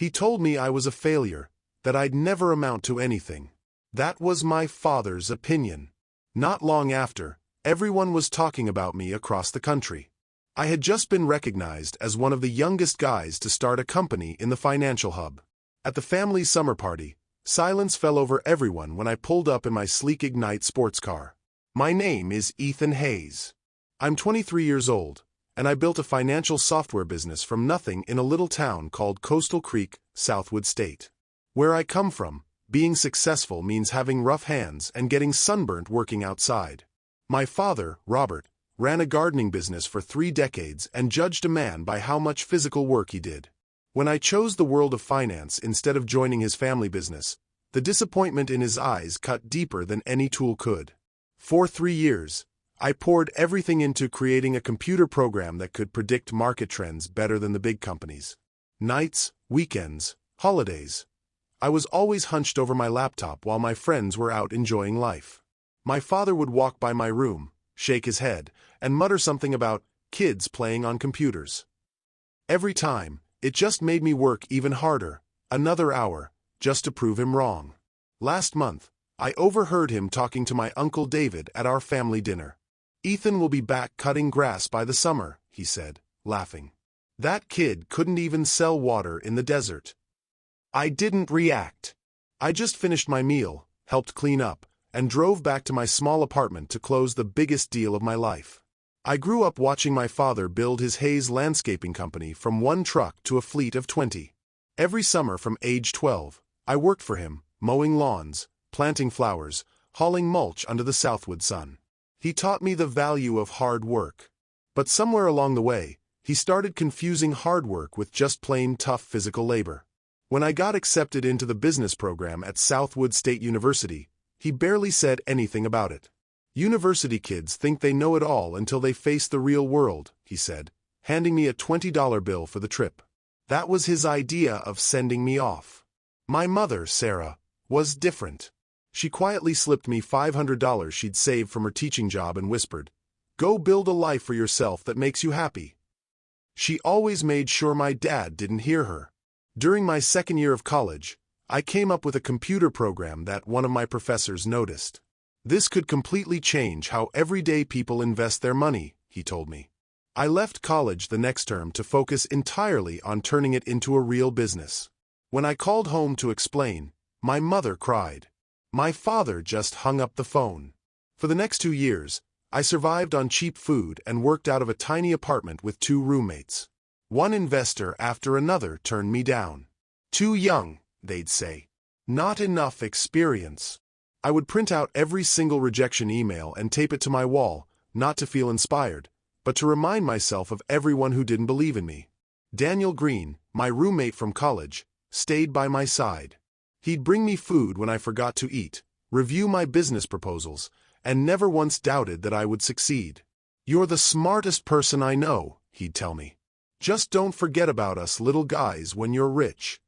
He told me I was a failure, that I'd never amount to anything. That was my father's opinion. Not long after, everyone was talking about me across the country. I had just been recognized as one of the youngest guys to start a company in the financial hub. At the family summer party, silence fell over everyone when I pulled up in my sleek Ignite sports car. My name is Ethan Hayes. I'm 23 years old, and I built a financial software business from nothing in a little town called Coastal Creek, Southwood State. Where I come from, being successful means having rough hands and getting sunburnt working outside. My father, Robert, ran a gardening business for 3 decades and judged a man by how much physical work he did. When I chose the world of finance instead of joining his family business, the disappointment in his eyes cut deeper than any tool could. For 3 years, I poured everything into creating a computer program that could predict market trends better than the big companies. Nights, weekends, holidays. I was always hunched over my laptop while my friends were out enjoying life. My father would walk by my room, shake his head, and mutter something about kids playing on computers. Every time, it just made me work even harder, another hour, just to prove him wrong. Last month, I overheard him talking to my Uncle David at our family dinner. "Ethan will be back cutting grass by the summer," he said, laughing. "That kid couldn't even sell water in the desert." I didn't react. I just finished my meal, helped clean up, and drove back to my small apartment to close the biggest deal of my life. I grew up watching my father build his Hayes landscaping company from 1 truck to a fleet of 20. Every summer from age 12, I worked for him, mowing lawns, planting flowers, hauling mulch under the Southwood sun. He taught me the value of hard work. But somewhere along the way, he started confusing hard work with just plain tough physical labor. When I got accepted into the business program at Southwood State University, he barely said anything about it. "University kids think they know it all until they face the real world," he said, handing me a $20 bill for the trip. That was his idea of sending me off. My mother, Sarah, was different. She quietly slipped me $500 she'd saved from her teaching job and whispered, "Go build a life for yourself that makes you happy." She always made sure my dad didn't hear her. During my second year of college, I came up with a computer program that one of my professors noticed. "This could completely change how everyday people invest their money," he told me. I left college the next term to focus entirely on turning it into a real business. When I called home to explain, my mother cried. My father just hung up the phone. For the next 2 years, I survived on cheap food and worked out of a tiny apartment with 2 roommates. One investor after another turned me down. "Too young," they'd say. "Not enough experience." I would print out every single rejection email and tape it to my wall, not to feel inspired, but to remind myself of everyone who didn't believe in me. Daniel Green, my roommate from college, stayed by my side. He'd bring me food when I forgot to eat, review my business proposals, and never once doubted that I would succeed. "You're the smartest person I know," he'd tell me. "Just don't forget about us little guys when you're rich."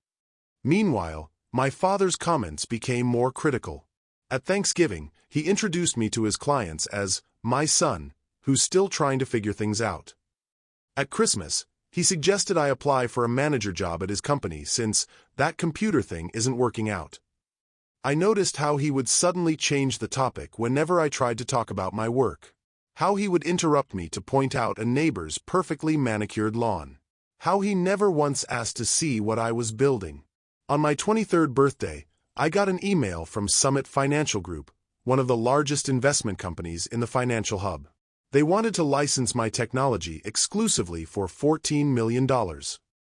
Meanwhile, my father's comments became more critical. At Thanksgiving, he introduced me to his clients as my son, who's still trying to figure things out. At Christmas, he suggested I apply for a manager job at his company since that computer thing isn't working out. I noticed how he would suddenly change the topic whenever I tried to talk about my work. How he would interrupt me to point out a neighbor's perfectly manicured lawn. How he never once asked to see what I was building. On my 23rd birthday, I got an email from Summit Financial Group, one of the largest investment companies in the financial hub. They wanted to license my technology exclusively for $14 million.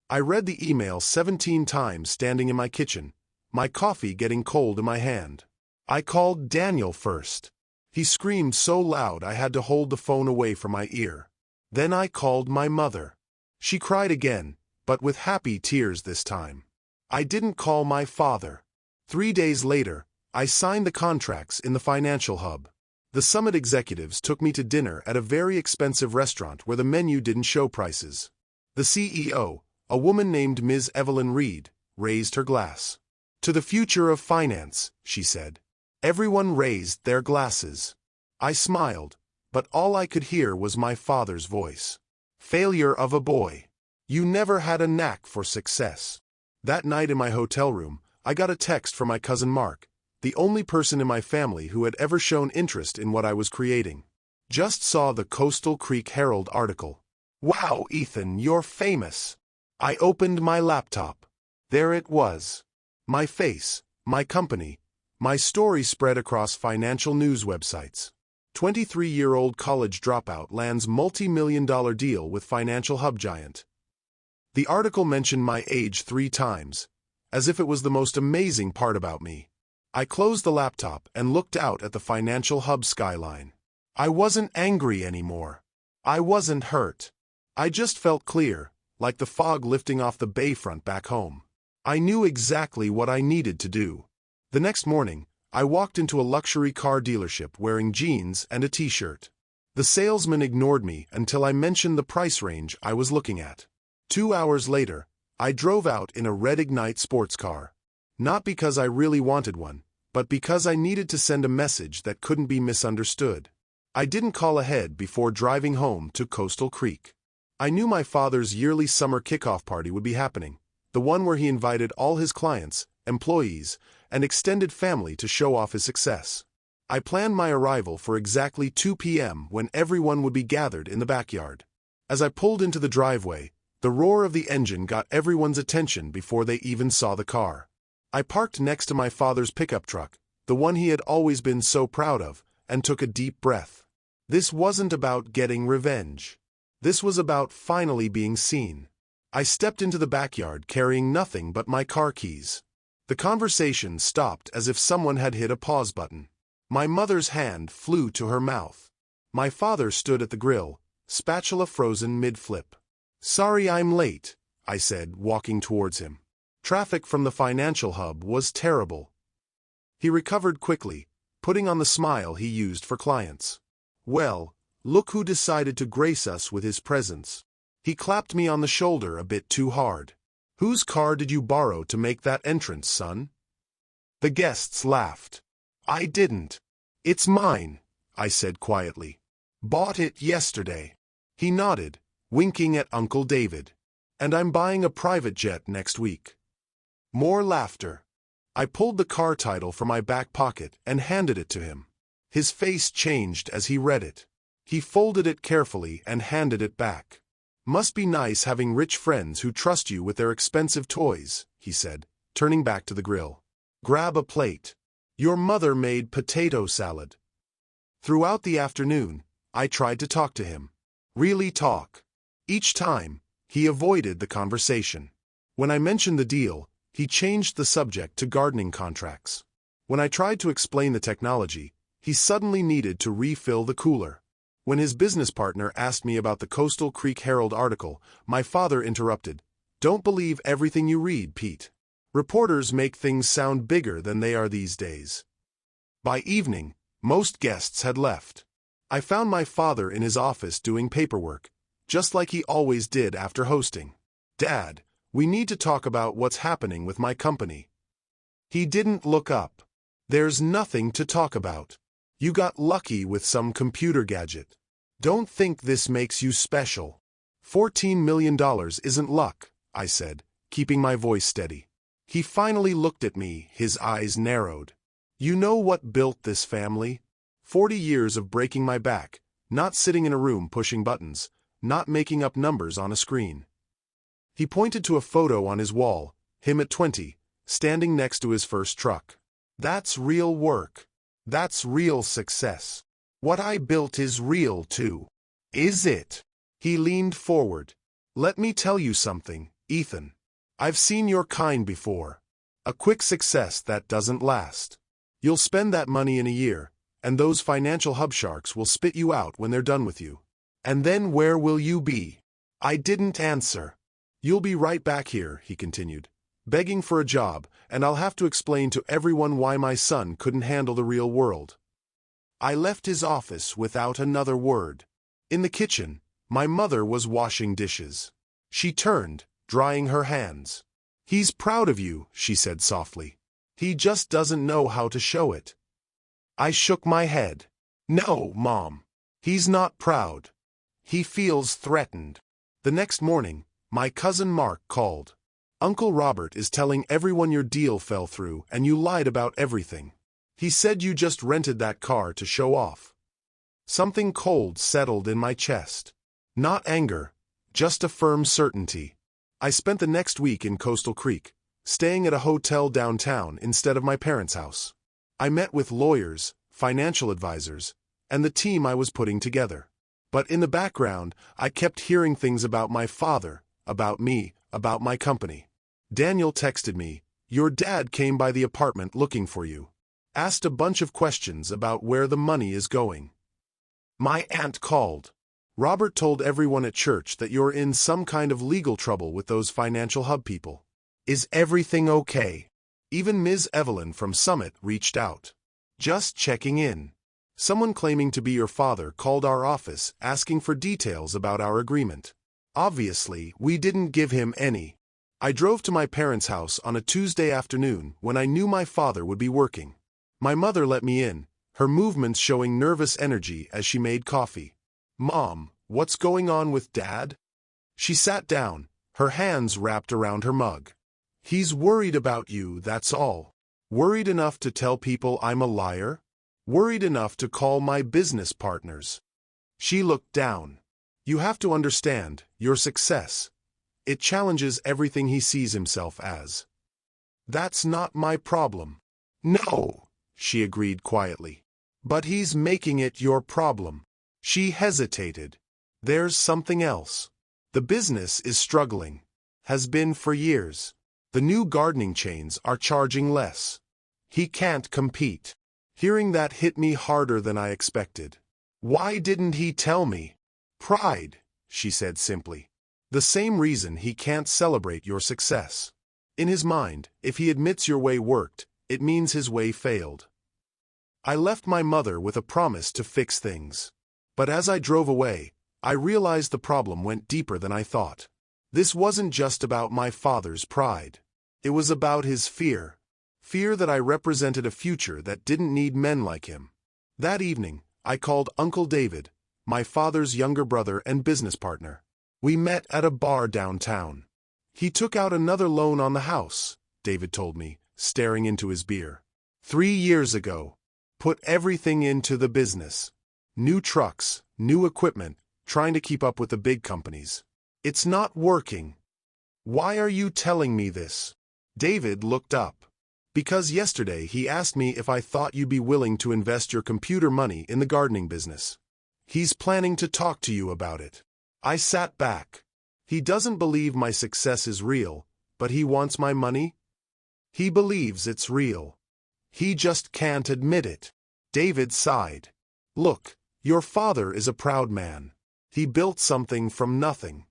I read the email 17 times standing in my kitchen, my coffee getting cold in my hand. I called Daniel first. He screamed so loud I had to hold the phone away from my ear. Then I called my mother. She cried again, but with happy tears this time. I didn't call my father. 3 days later, I signed the contracts in the financial hub. The Summit executives took me to dinner at a very expensive restaurant where the menu didn't show prices. The CEO, a woman named Ms. Evelyn Reed, raised her glass. "To the future of finance," she said. Everyone raised their glasses. I smiled, but all I could hear was my father's voice. "Failure of a boy. You never had a knack for success." That night in my hotel room, I got a text from my cousin Mark, the only person in my family who had ever shown interest in what I was creating. Just saw the Coastal Creek Herald article. Wow, Ethan, you're famous. I opened my laptop. There it was. My face, my company, my story spread across financial news websites. 23-year-old college dropout lands multi-million-dollar deal with financial hub giant. The article mentioned my age 3 times, as if it was the most amazing part about me. I closed the laptop and looked out at the financial hub skyline. I wasn't angry anymore. I wasn't hurt. I just felt clear, like the fog lifting off the bayfront back home. I knew exactly what I needed to do. The next morning, I walked into a luxury car dealership wearing jeans and a t-shirt. The salesman ignored me until I mentioned the price range I was looking at. 2 hours later, I drove out in a red Ignite sports car. Not because I really wanted one, but because I needed to send a message that couldn't be misunderstood. I didn't call ahead before driving home to Coastal Creek. I knew my father's yearly summer kickoff party would be happening, the one where he invited all his clients, employees, and extended family to show off his success. I planned my arrival for exactly 2 p.m. when everyone would be gathered in the backyard. As I pulled into the driveway, the roar of the engine got everyone's attention before they even saw the car. I parked next to my father's pickup truck, the one he had always been so proud of, and took a deep breath. This wasn't about getting revenge. This was about finally being seen. I stepped into the backyard carrying nothing but my car keys. The conversation stopped as if someone had hit a pause button. My mother's hand flew to her mouth. My father stood at the grill, spatula frozen mid-flip. "Sorry I'm late," I said, walking towards him. Traffic from the financial hub was terrible. He recovered quickly, putting on the smile he used for clients. "Well, look who decided to grace us with his presence." He clapped me on the shoulder a bit too hard. "Whose car did you borrow to make that entrance, son?" The guests laughed. "I didn't. It's mine," I said quietly. "Bought it yesterday." He nodded, winking at Uncle David. "And I'm buying a private jet next week." More laughter. I pulled the car title from my back pocket and handed it to him. His face changed as he read it. He folded it carefully and handed it back. "Must be nice having rich friends who trust you with their expensive toys," he said, turning back to the grill. "Grab a plate. Your mother made potato salad." Throughout the afternoon, I tried to talk to him. Really talk. Each time, he avoided the conversation. When I mentioned the deal, he changed the subject to gardening contracts. When I tried to explain the technology, he suddenly needed to refill the cooler. When his business partner asked me about the Coastal Creek Herald article, my father interrupted. "Don't believe everything you read, Pete. Reporters make things sound bigger than they are these days." By evening, most guests had left. I found my father in his office doing paperwork, just like he always did after hosting. "Dad, we need to talk about what's happening with my company." He didn't look up. "There's nothing to talk about. You got lucky with some computer gadget. Don't think this makes you special." $14 million isn't luck, I said, keeping my voice steady. He finally looked at me, his eyes narrowed. "You know what built this family? 40 years of breaking my back, not sitting in a room pushing buttons, not making up numbers on a screen." He pointed to a photo on his wall, him at 20, standing next to his first truck. "That's real work. That's real success. What I built is real too." "Is it?" He leaned forward. "Let me tell you something, Ethan. I've seen your kind before. A quick success that doesn't last. You'll spend that money in a year, and those financial hub sharks will spit you out when they're done with you. And then where will you be?" I didn't answer. "You'll be right back here," he continued, "begging for a job, and I'll have to explain to everyone why my son couldn't handle the real world." I left his office without another word. In the kitchen, my mother was washing dishes. She turned, drying her hands. "He's proud of you," she said softly. "He just doesn't know how to show it." I shook my head. "No, Mom. He's not proud. He feels threatened." The next morning, my cousin Mark called. Uncle Robert is telling everyone your deal fell through and you lied about everything. He said you just rented that car to show off. Something cold settled in my chest. Not anger, just a firm certainty. I spent the next week in Coastal Creek, staying at a hotel downtown instead of my parents' house. I met with lawyers, financial advisors, and the team I was putting together. But in the background, I kept hearing things about my father, about me, about my company. Daniel texted me, "Your dad came by the apartment looking for you. Asked a bunch of questions about where the money is going." My aunt called. "Robert told everyone at church that you're in some kind of legal trouble with those financial hub people. Is everything okay?" Even Ms. Evelyn from Summit reached out. "Just checking in. Someone claiming to be your father called our office asking for details about our agreement. Obviously, we didn't give him any. I drove to my parents' house on a Tuesday afternoon when I knew my father would be working. My mother let me in, her movements showing nervous energy as she made coffee. 'Mom, what's going on with Dad?' She sat down, her hands wrapped around her mug. 'He's worried about you, that's all. Worried enough to tell people I'm a liar? Worried enough to call my business partners.' She looked down. 'You have to understand, your success. It challenges everything he sees himself as.' 'That's not my problem.' 'No,' she agreed quietly. 'But he's making it your problem.' She hesitated. 'There's something else. The business is struggling. Has been for years. The new gardening chains are charging less. He can't compete.' Hearing that hit me harder than I expected. 'Why didn't he tell me?' 'Pride,' she said simply. 'The same reason he can't celebrate your success. In his mind, if he admits your way worked, it means his way failed.' I left my mother with a promise to fix things. But as I drove away, I realized the problem went deeper than I thought. This wasn't just about my father's pride. It was about his fear. Fear that I represented a future that didn't need men like him. That evening, I called Uncle David, my father's younger brother and business partner. We met at a bar downtown. He took out another loan on the house, David told me, staring into his beer. 3 years ago. Put everything into the business. New trucks, new equipment, trying to keep up with the big companies. It's not working. Why are you telling me this? David looked up. Because yesterday he asked me if I thought you'd be willing to invest your computer money in the gardening business. He's planning to talk to you about it. I sat back. He doesn't believe my success is real, but he wants my money? He believes it's real. He just can't admit it. David sighed. Look, your father is a proud man. He built something from nothing.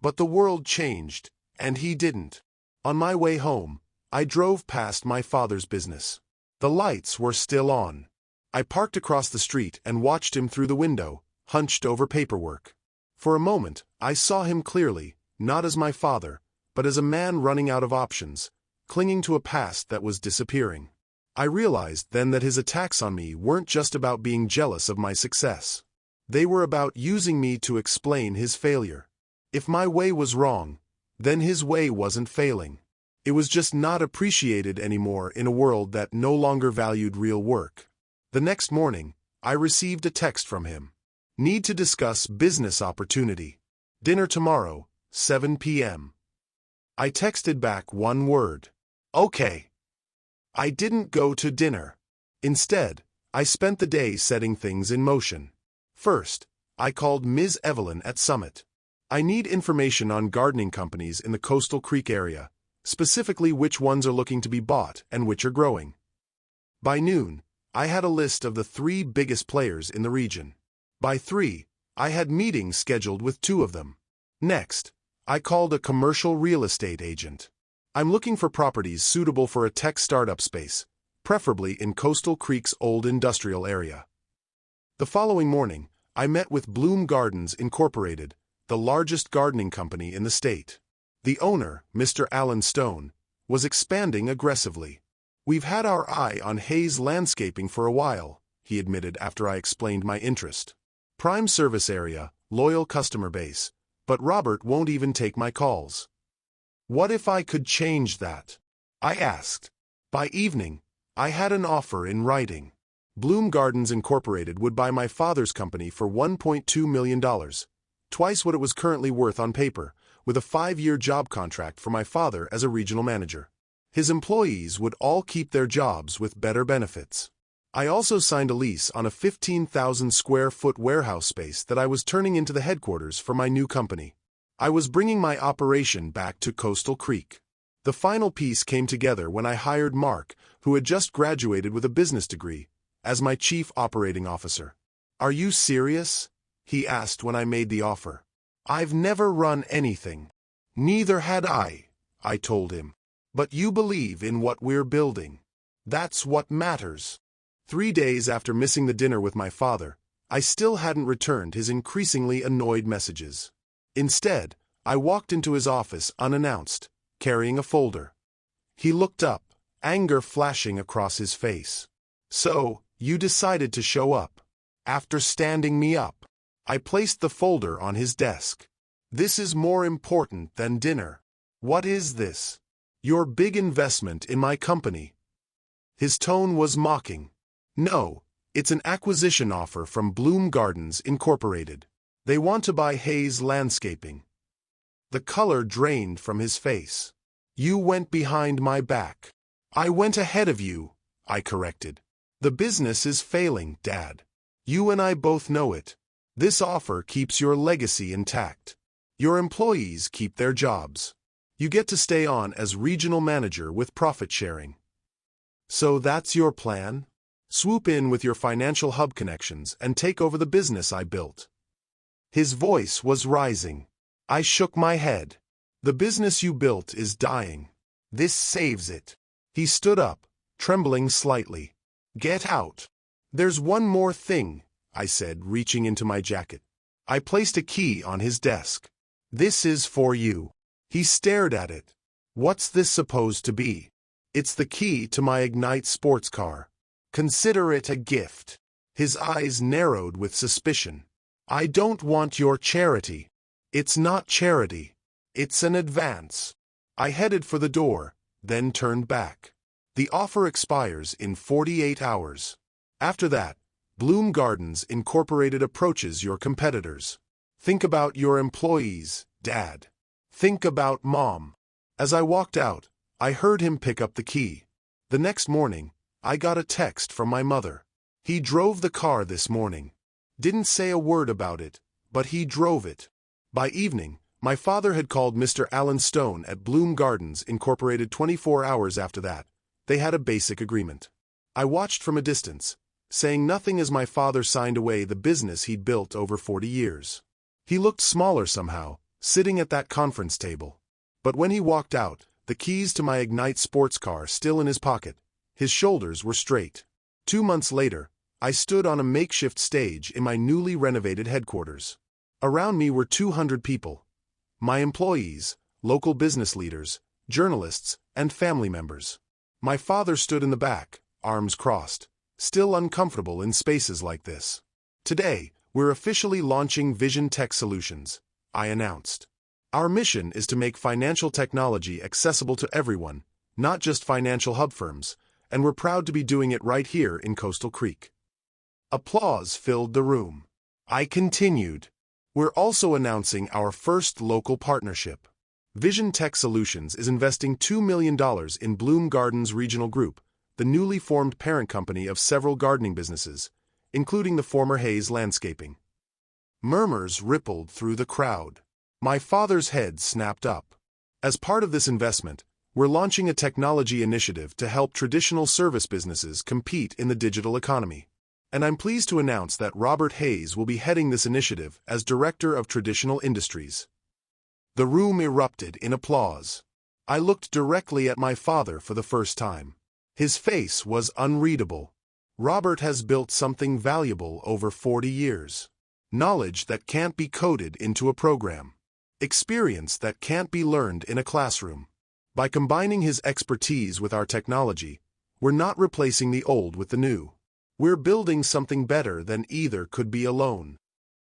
But the world changed, and he didn't. On my way home, I drove past my father's business. The lights were still on. I parked across the street and watched him through the window, hunched over paperwork. For a moment, I saw him clearly, not as my father, but as a man running out of options, clinging to a past that was disappearing. I realized then that his attacks on me weren't just about being jealous of my success. They were about using me to explain his failure. If my way was wrong, then his way wasn't failing. It was just not appreciated anymore in a world that no longer valued real work. The next morning, I received a text from him. Need to discuss business opportunity. Dinner tomorrow, 7 p.m. I texted back one word. Okay. I didn't go to dinner. Instead, I spent the day setting things in motion. First, I called Ms. Evelyn at Summit. I need information on gardening companies in the Coastal Creek area, specifically which ones are looking to be bought and which are growing. By noon, I had a list of the 3 biggest players in the region. By 3, I had meetings scheduled with 2 of them. Next, I called a commercial real estate agent. I'm looking for properties suitable for a tech startup space, preferably in Coastal Creek's old industrial area. The following morning, I met with Bloom Gardens Incorporated, the largest gardening company in the state. The owner, Mr. Alan Stone, was expanding aggressively. We've had our eye on Hayes Landscaping for a while, he admitted after I explained my interest. Prime service area, loyal customer base, but Robert won't even take my calls. What if I could change that? I asked. By evening, I had an offer in writing. Bloom Gardens Incorporated would buy my father's company for $1.2 million, twice what it was currently worth on paper, with a 5-year job contract for my father as a regional manager. His employees would all keep their jobs with better benefits. I also signed a lease on a 15,000 square foot warehouse space that I was turning into the headquarters for my new company. I was bringing my operation back to Coastal Creek. The final piece came together when I hired Mark, who had just graduated with a business degree, as my chief operating officer. "Are you serious?" he asked when I made the offer. "I've never run anything." "Neither had I told him. "But you believe in what we're building. That's what matters." 3 days after missing the dinner with my father, I still hadn't returned his increasingly annoyed messages. Instead, I walked into his office unannounced, carrying a folder. He looked up, anger flashing across his face. "So, you decided to show up, after standing me up." I placed the folder on his desk. "This is more important than dinner." "What is this?" "Your big investment in my company." His tone was mocking. "No, it's an acquisition offer from Bloom Gardens Incorporated. They want to buy Hayes Landscaping." The color drained from his face. "You went behind my back." "I went ahead of you," I corrected. "The business is failing, Dad. You and I both know it. This offer keeps your legacy intact. Your employees keep their jobs. You get to stay on as regional manager with profit sharing. So that's your plan? Swoop in with your financial hub connections and take over the business I built." His voice was rising. I shook my head. "The business you built is dying. This saves it." He stood up, trembling slightly. "Get out." "There's one more thing," I said, reaching into my jacket. I placed a key on his desk. "This is for you." He stared at it. "What's this supposed to be?" "It's the key to my Ignite sports car. Consider it a gift." His eyes narrowed with suspicion. "I don't want your charity." "It's not charity. It's an advance." I headed for the door, then turned back. "The offer expires in 48 hours. After that, Bloom Gardens Incorporated approaches your competitors. Think about your employees, Dad. Think about Mom." As I walked out, I heard him pick up the key. The next morning, I got a text from my mother. "He drove the car this morning. Didn't say a word about it, but he drove it." By evening, my father had called Mr. Alan Stone at Bloom Gardens Incorporated 24 hours after that. They had a basic agreement. I watched from a distance, saying nothing as my father signed away the business he'd built over 40 years. He looked smaller somehow, sitting at that conference table. But when he walked out, the keys to my Ignite sports car still in his pocket, his shoulders were straight. 2 months later, I stood on a makeshift stage in my newly renovated headquarters. Around me were 200 people. My employees, local business leaders, journalists, and family members. My father stood in the back, arms crossed, still uncomfortable in spaces like this. "Today, we're officially launching Vision Tech Solutions," I announced. "Our mission is to make financial technology accessible to everyone, not just financial hub firms, and we're proud to be doing it right here in Coastal Creek." Applause filled the room. I continued. "We're also announcing our first local partnership. Vision Tech Solutions is investing $2 million in Bloom Gardens Regional Group, the newly formed parent company of several gardening businesses, including the former Hayes Landscaping." Murmurs rippled through the crowd. My father's head snapped up. "As part of this investment, we're launching a technology initiative to help traditional service businesses compete in the digital economy. And I'm pleased to announce that Robert Hayes will be heading this initiative as Director of Traditional Industries." The room erupted in applause. I looked directly at my father for the first time. His face was unreadable. Robert has built something valuable over 40 years. Knowledge that can't be coded into a program. Experience that can't be learned in a classroom. By combining his expertise with our technology, we're not replacing the old with the new. We're building something better than either could be alone.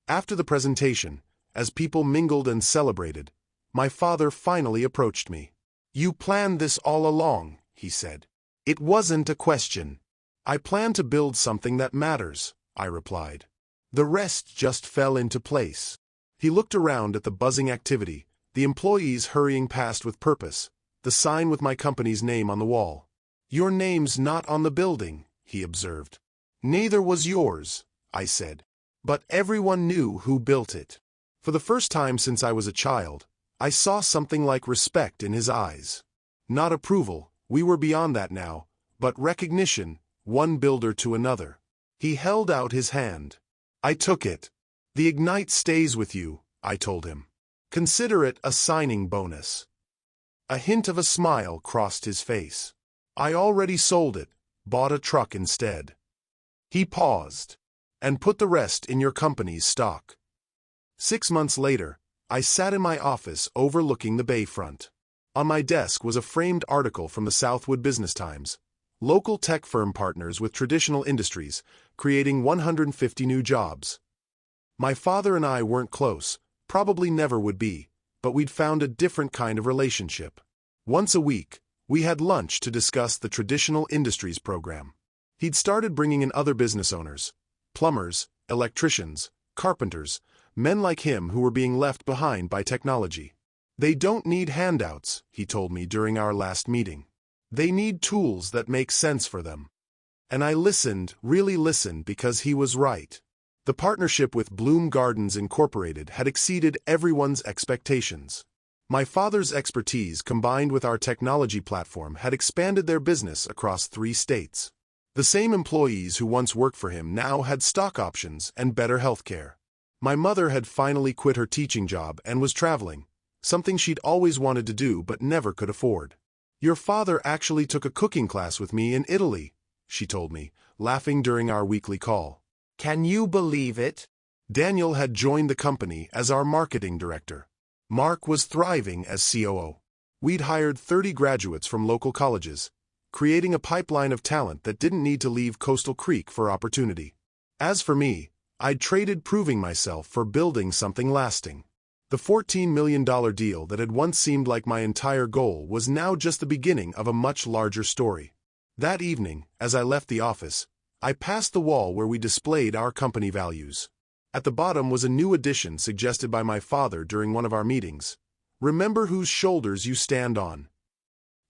After the presentation, as people mingled and celebrated, My father finally approached me. "You planned this all along," he said. "It wasn't a question." "I planned to build something that matters," I replied. "The rest just fell into place." He looked around at the buzzing activity, the employees hurrying past with purpose, the sign with my company's name on the wall. "Your name's not on the building," he observed. "Neither was yours," I said. "But everyone knew who built it." For the first time since I was a child, I saw something like respect in his eyes. Not approval, we were beyond that now, but recognition, one builder to another. He held out his hand. I took it. "The Ignite stays with you," I told him. "Consider it a signing bonus." A hint of a smile crossed his face. "I already sold it, bought a truck instead." He paused. "And put the rest in your company's stock." 6 months later, I sat in my office overlooking the bayfront. On my desk was a framed article from the Southwood Business Times. Local tech firm partners with traditional industries, creating 150 new jobs. My father and I weren't close, probably never would be, but we'd found a different kind of relationship. Once a week, we had lunch to discuss the Traditional Industries program. He'd started bringing in other business owners, plumbers, electricians, carpenters, men like him who were being left behind by technology. "They don't need handouts," he told me during our last meeting. "They need tools that make sense for them." And I listened, really listened, because he was right. The partnership with Bloom Gardens Incorporated had exceeded everyone's expectations. My father's expertise combined with our technology platform had expanded their business across 3 states. The same employees who once worked for him now had stock options and better health care. My mother had finally quit her teaching job and was traveling, something she'd always wanted to do but never could afford. "Your father actually took a cooking class with me in Italy," she told me, laughing during our weekly call. "Can you believe it?" Daniel had joined the company as our marketing director. Mark was thriving as COO. We'd hired 30 graduates from local colleges, creating a pipeline of talent that didn't need to leave Coastal Creek for opportunity. As for me, I'd traded proving myself for building something lasting. The $14 million deal that had once seemed like my entire goal was now just the beginning of a much larger story. That evening, as I left the office, I passed the wall where we displayed our company values. At the bottom was a new addition suggested by my father during one of our meetings. "Remember whose shoulders you stand on."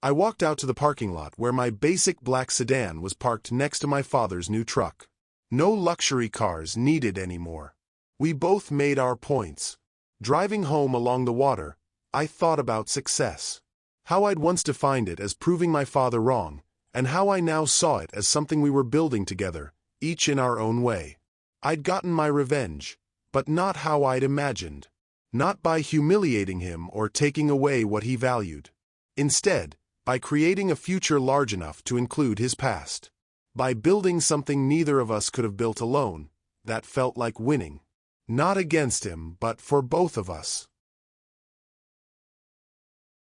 I walked out to the parking lot where my basic black sedan was parked next to my father's new truck. No luxury cars needed anymore. We both made our points. Driving home along the water, I thought about success. How I'd once defined it as proving my father wrong, and how I now saw it as something we were building together, each in our own way. I'd gotten my revenge, but not how I'd imagined. Not by humiliating him or taking away what he valued. Instead, by creating a future large enough to include his past. By building something neither of us could have built alone, that felt like winning. Not against him, but for both of us.